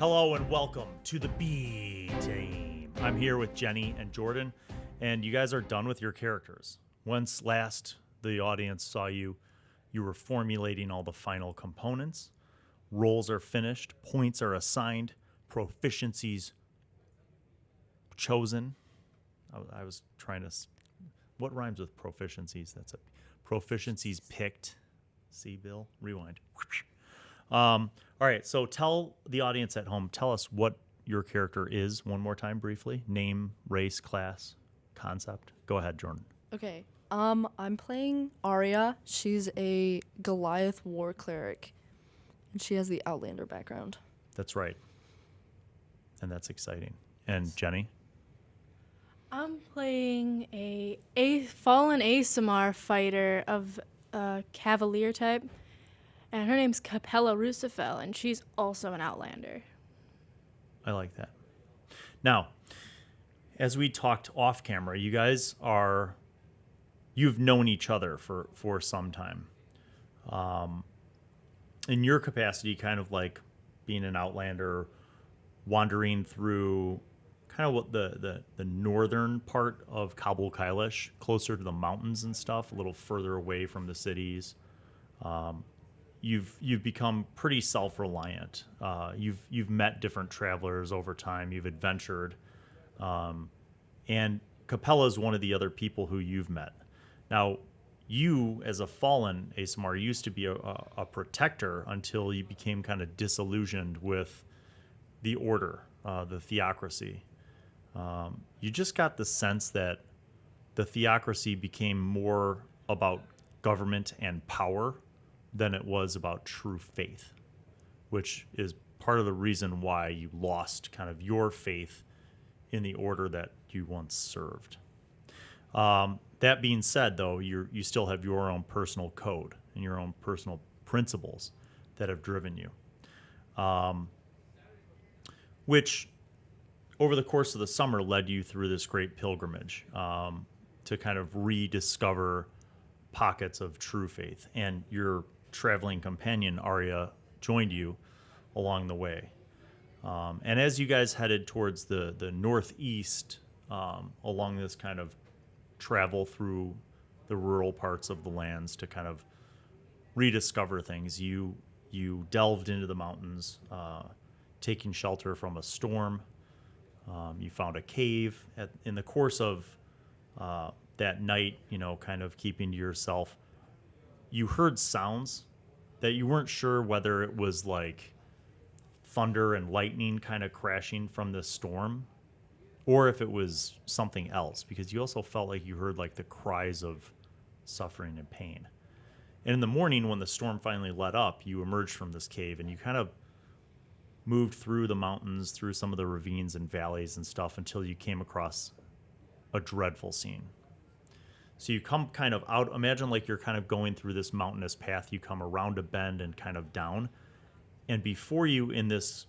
Hello and welcome to the B Team. I'm here with Jennie and Jordan, and you guys are done with your characters. Once last the audience saw you, you were formulating all the final components. Roles are finished, points are assigned, proficiencies chosen. I was trying to, what rhymes with proficiencies? That's a proficiencies picked. See, Bill? Rewind. All right, so tell the audience at home, tell us what your character is one more time briefly. Name, race, class, concept. Go ahead, Jordan. Okay. I'm playing Arya. She's a Goliath war cleric, and she has the Outlander background. That's right. And that's exciting. And Jennie? I'm playing a fallen ASMR fighter of Cavalier type, and her name's Capella Rusafel, and she's also an Outlander. I like that. Now, as we talked off camera, you guys you've known each other for some time. In your capacity, kind of like being an Outlander, wandering through kind of what the northern part of Kabul Kailish, closer to the mountains and stuff, a little further away from the cities. You've become pretty self-reliant. You've met different travelers over time. You've adventured, and Capella is one of the other people who you've met. Now, you as a fallen ASMR used to be a protector until you became kind of disillusioned with the order, the theocracy. You just got the sense that the theocracy became more about government and power than it was about true faith, which is part of the reason why you lost kind of your faith in the order that you once served. That being said, though, you still have your own personal code and your own personal principles that have driven you, which over the course of the summer led you through this great pilgrimage to kind of rediscover pockets of true faith. And your traveling companion, Arya, joined you along the way. And as you guys headed towards the northeast along this kind of travel through the rural parts of the lands to kind of rediscover things, you delved into the mountains, taking shelter from a storm. You found a cave in the course of that night, kind of keeping to yourself. You heard sounds that you weren't sure whether it was like thunder and lightning kind of crashing from the storm or if it was something else, because you also felt like you heard like the cries of suffering and pain. And in the morning when the storm finally let up, you emerged from this cave and you kind of moved through the mountains, through some of the ravines and valleys and stuff until you came across a dreadful scene. So you come kind of out, imagine like you're kind of going through this mountainous path, you come around a bend and kind of down, and before you in this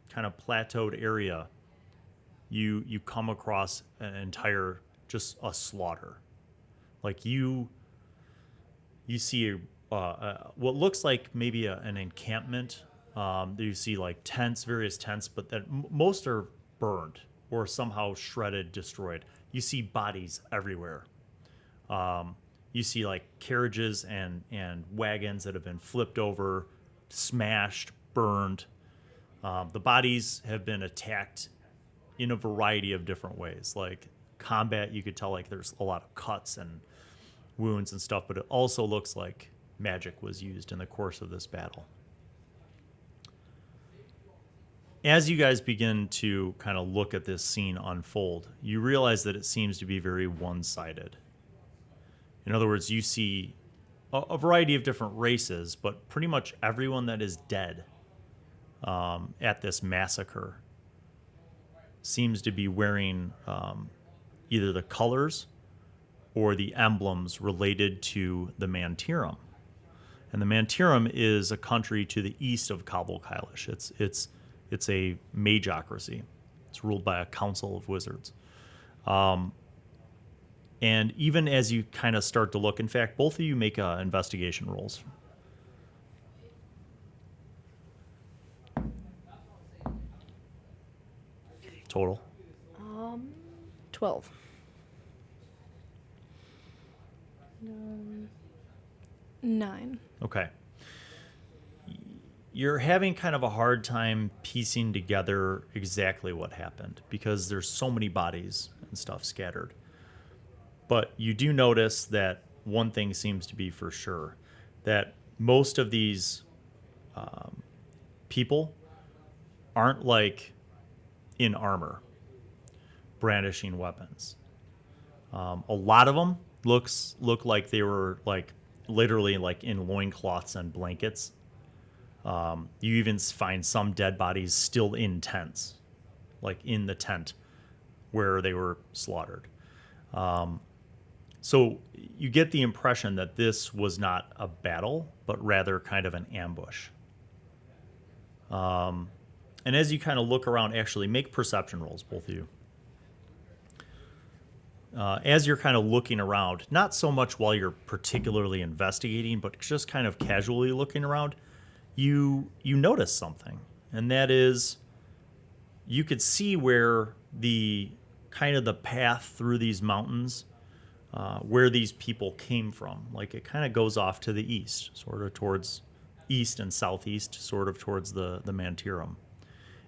kind of plateaued area, you come across an entire, just a slaughter. Like you see what looks like maybe an encampment. You see like tents, various tents, but that most are burned or somehow shredded, destroyed. You see bodies everywhere. You see like carriages and wagons that have been flipped over, smashed, burned. The bodies have been attacked in a variety of different ways. Like combat, you could tell like there's a lot of cuts and wounds and stuff, but it also looks like magic was used in the course of this battle. As you guys begin to kind of look at this scene unfold, you realize that it seems to be very one-sided. In other words, you see a variety of different races, but pretty much everyone that is dead at this massacre seems to be wearing either the colors or the emblems related to the Mantirum. And the Mantirum is a country to the east of Kabul Kailish. It's a magocracy. It's ruled by a council of wizards. And even as you kind of start to look, in fact, both of you make investigation rolls. total? 12. 9. Okay. You're having kind of a hard time piecing together exactly what happened because there's so many bodies and stuff scattered. But you do notice that one thing seems to be for sure, that most of these people aren't like in armor, brandishing weapons. A lot of them look like they were like literally like in loincloths and blankets. You even find some dead bodies still in tents, like in the tent where they were slaughtered. So you get the impression that this was not a battle, but rather kind of an ambush. And as you kind of look around, actually make perception rolls, both of you. As you're kind of looking around, not so much while you're particularly investigating, but just kind of casually looking around, you notice something, and that is you could see where the kind of the path through these mountains, where these people came from. Like it kind of goes off to the east, sort of towards east and southeast, sort of towards the Mantirum.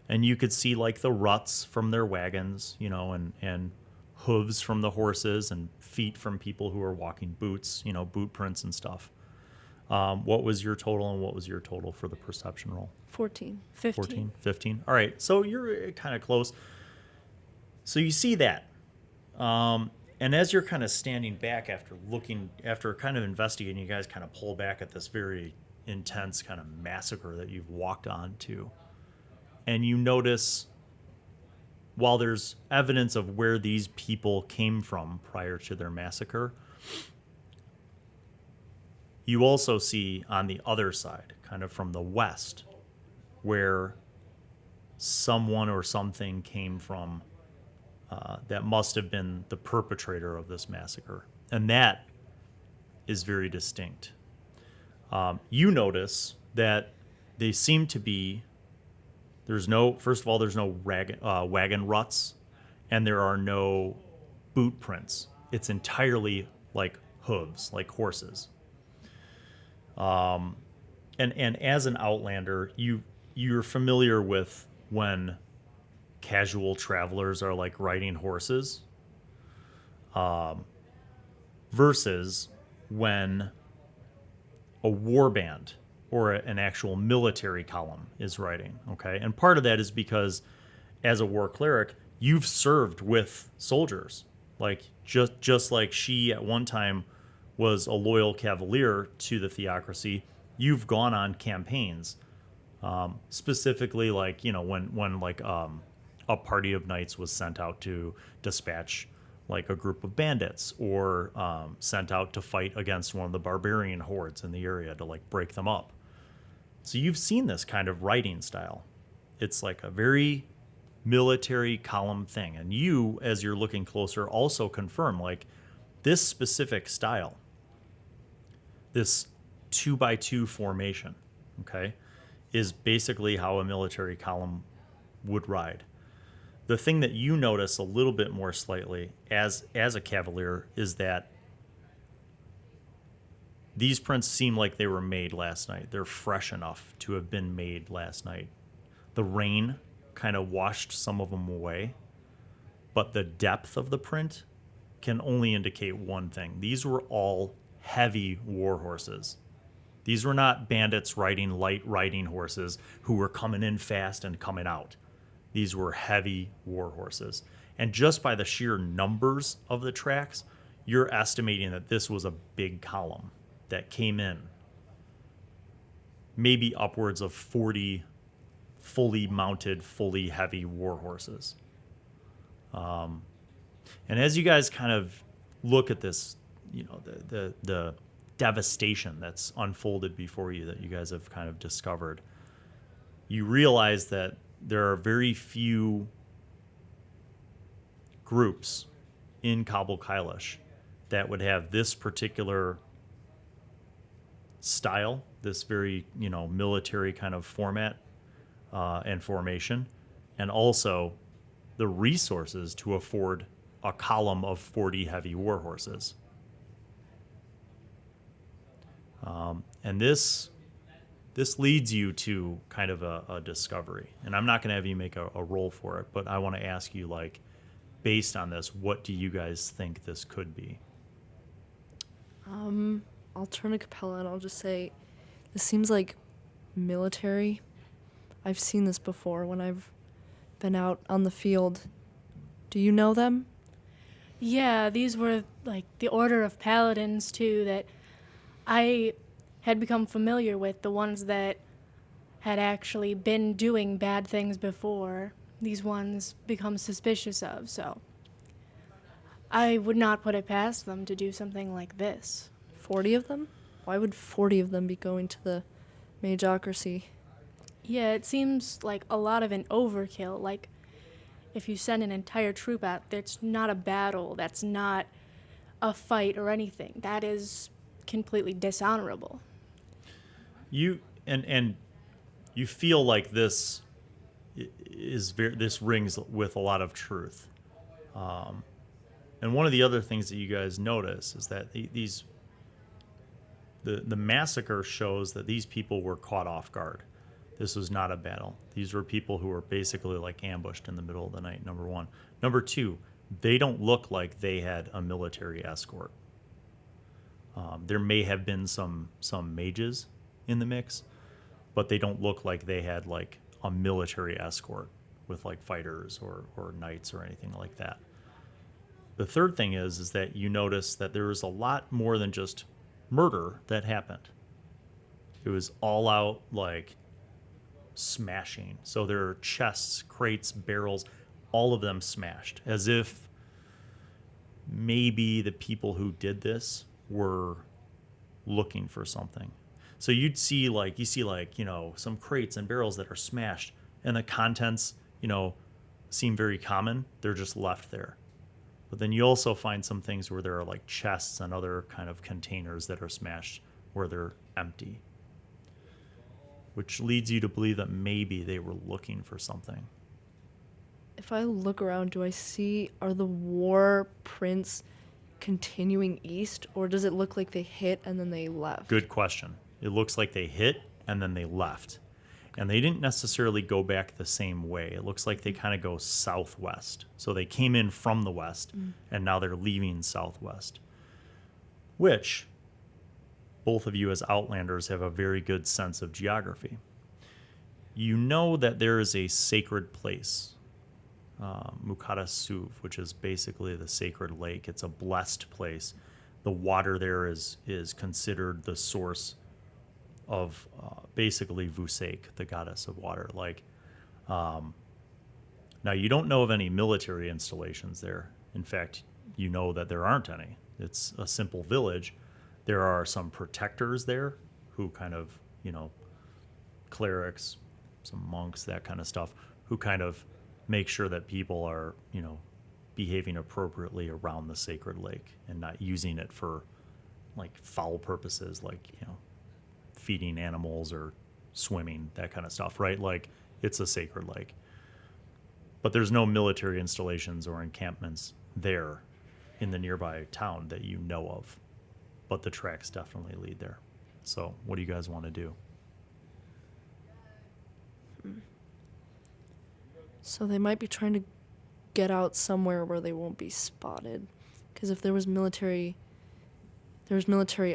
And you could see like the ruts from their wagons, you know, and hooves from the horses and feet from people who are walking boots, you know, boot prints and stuff. What was your total and what was your total for the perception roll? 14. 15. 14, 15. All right, so you're kind of close. So you see that. And as you're kind of standing back after kind of investigating, you guys kind of pull back at this very intense kind of massacre that you've walked on to. And you notice, while there's evidence of where these people came from prior to their massacre, you also see on the other side, kind of from the west, where someone or something came from that must have been the perpetrator of this massacre. And that is very distinct. You notice that they seem to be, first of all, there's no wagon ruts, and there are no boot prints. It's entirely like hooves, like horses. And as an Outlander, you're familiar with when casual travelers are like riding horses, versus when a war band or an actual military column is riding. Okay, and part of that is because as a war cleric, you've served with soldiers, like just like she at one time was a loyal cavalier to the theocracy. You've gone on campaigns, specifically like, you know, when like a party of knights was sent out to dispatch like a group of bandits, or sent out to fight against one of the barbarian hordes in the area to like break them up. So you've seen this kind of writing style. It's like a very military column thing. And you, as you're looking closer, also confirm like this specific style, this 2x2 formation, okay, is basically how a military column would ride. The thing that you notice a little bit more slightly as a cavalier is that these prints seem like they were made last night. They're fresh enough to have been made last night. The rain kind of washed some of them away, but the depth of the print can only indicate one thing. These were all heavy war horses. These were not bandits riding light riding horses who were coming in fast and coming out. These were heavy war horses. And just by the sheer numbers of the tracks, you're estimating that this was a big column that came in. Maybe upwards of 40 fully mounted, fully heavy war horses. And as you guys kind of look at this, you know, the devastation that's unfolded before you that you guys have kind of discovered, you realize that there are very few groups in Kabul Kailish that would have this particular style, this very, you know, military kind of format and formation, and also the resources to afford a column of 40 heavy war horses. And this leads you to kind of a discovery. And I'm not going to have you make a roll for it, but I want to ask you, like, based on this, what do you guys think this could be? I'll turn to Capella and I'll just say, this seems like military. I've seen this before when I've been out on the field. Do you know them? Yeah, these were like the order of paladins too that I had become familiar with, the ones that had actually been doing bad things before. These ones become suspicious of, so I would not put it past them to do something like this. 40 of them? Why would 40 of them be going to the Magocracy? Yeah, it seems like a lot of an overkill. Like, if you send an entire troop out, that's not a battle, that's not a fight or anything. That is completely dishonorable. You and you feel like this this rings with a lot of truth. And one of the other things that you guys notice is that the massacre shows that these people were caught off guard. This was not a battle. These were people who were basically like ambushed in the middle of the night, number one. Number two, they don't look like they had a military escort. There may have been some mages in the mix, but they don't look like they had like a military escort with like fighters or knights or anything like that. The third thing is that you notice that there was a lot more than just murder that happened. It was all out like smashing. So there are chests, crates, barrels, all of them smashed, as if maybe the people who did this were looking for something. So you see some crates and barrels that are smashed, and the contents, seem very common. They're just left there. But then you also find some things where there are like chests and other kind of containers that are smashed where they're empty, which leads you to believe that maybe they were looking for something. If I look around, are the war prints continuing east, or does it look like they hit and then they left? Good question. It looks like they hit and then they left. And they didn't necessarily go back the same way. It looks like they kind of go southwest. So they came in from the west, and now they're leaving southwest. Which, both of you as Outlanders have a very good sense of geography. You know that there is a sacred place, Mukata Suv, which is basically the sacred lake. It's a blessed place. The water there is considered the source of basically Vusek, the goddess of water. Now you don't know of any military installations there. In fact, you know that there aren't any. It's a simple village. There are some protectors there who kind of, clerics, some monks, that kind of stuff, who kind of make sure that people are, behaving appropriately around the sacred lake and not using it for like foul purposes, like, feeding animals or swimming, that kind of stuff, right? Like, it's a sacred lake. But there's no military installations or encampments there in the nearby town that you know of. But the tracks definitely lead there. So what do you guys want to do? So they might be trying to get out somewhere where they won't be spotted. Because if there was military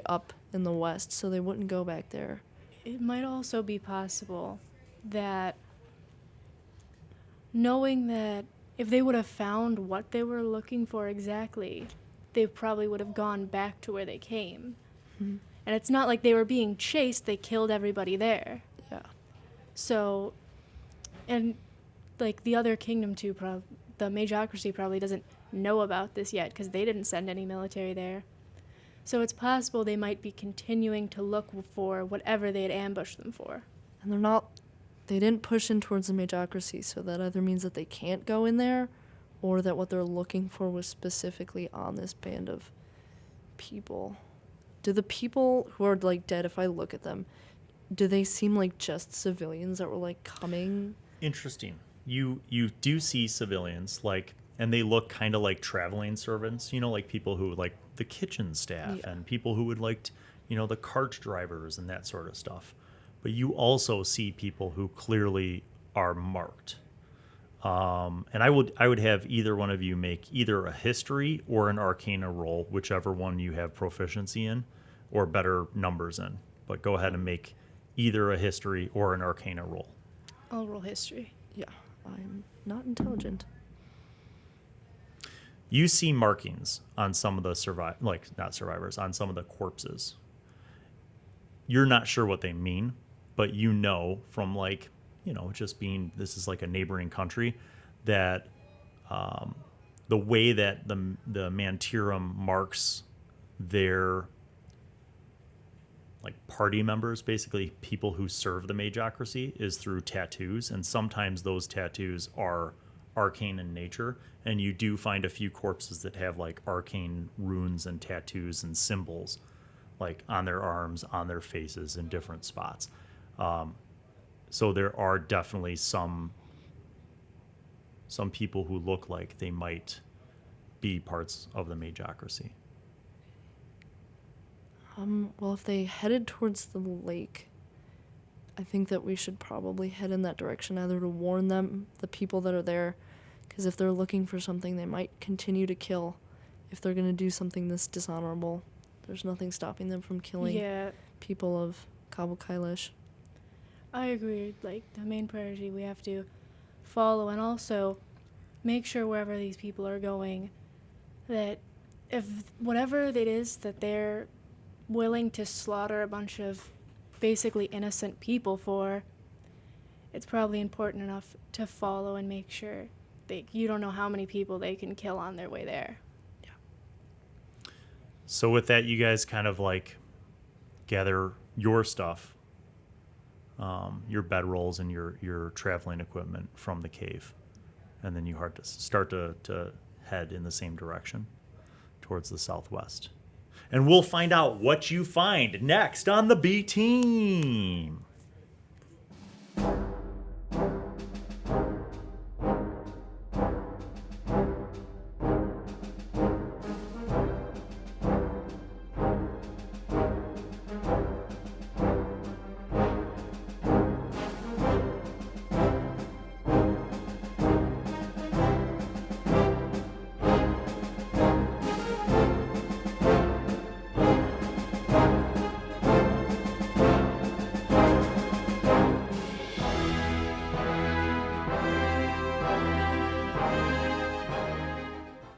up in the west, so they wouldn't go back there. It might also be possible that, knowing that if they would have found what they were looking for exactly, they probably would have gone back to where they came. Mm-hmm. And it's not like they were being chased, they killed everybody there. Yeah. So, and like the other kingdom too, the Magocracy probably doesn't know about this yet because they didn't send any military there. So it's possible they might be continuing to look for whatever they had ambushed them for. And they didn't push in towards the Magocracy, so that either means that they can't go in there, or that what they're looking for was specifically on this band of people. Do the people who are like dead, if I look at them, do they seem like just civilians that were like coming? Interesting. you do see civilians, like, and they look kind of like traveling servants, like people who like the kitchen staff and people who would like the cart drivers and that sort of stuff. But you also see people who clearly are marked. And I would have either one of you make either a history or an arcana roll, whichever one you have proficiency in or better numbers in. But go ahead and make either a history or an arcana roll. I'll roll history. Yeah, I'm not intelligent. You see markings on some of the not survivors, on some of the corpses. You're not sure what they mean, but from just being, this is like a neighboring country, that the way that the Mantirum marks their like party members, basically people who serve the Magocracy, is through tattoos, and sometimes those tattoos are arcane in nature, and you do find a few corpses that have like arcane runes and tattoos and symbols like on their arms, on their faces, in different spots. So there are definitely some people who look like they might be parts of the Magocracy. Well, if they headed towards the lake, I think that we should probably head in that direction, either to warn them, the people that are there, because if they're looking for something, they might continue to kill. If they're going to do something this dishonorable, there's nothing stopping them from killing people of Cabo Kailish. I agree. Like, the main priority we have to follow, and also make sure wherever these people are going, that if whatever it is that they're willing to slaughter a bunch of basically innocent people for, it's probably important enough to follow and make sure you don't know how many people they can kill on their way there. So with that, you guys kind of like gather your stuff, your bedrolls and your traveling equipment from the cave, and then you start to head in the same direction towards the southwest. And we'll find out what you find next on the B Team.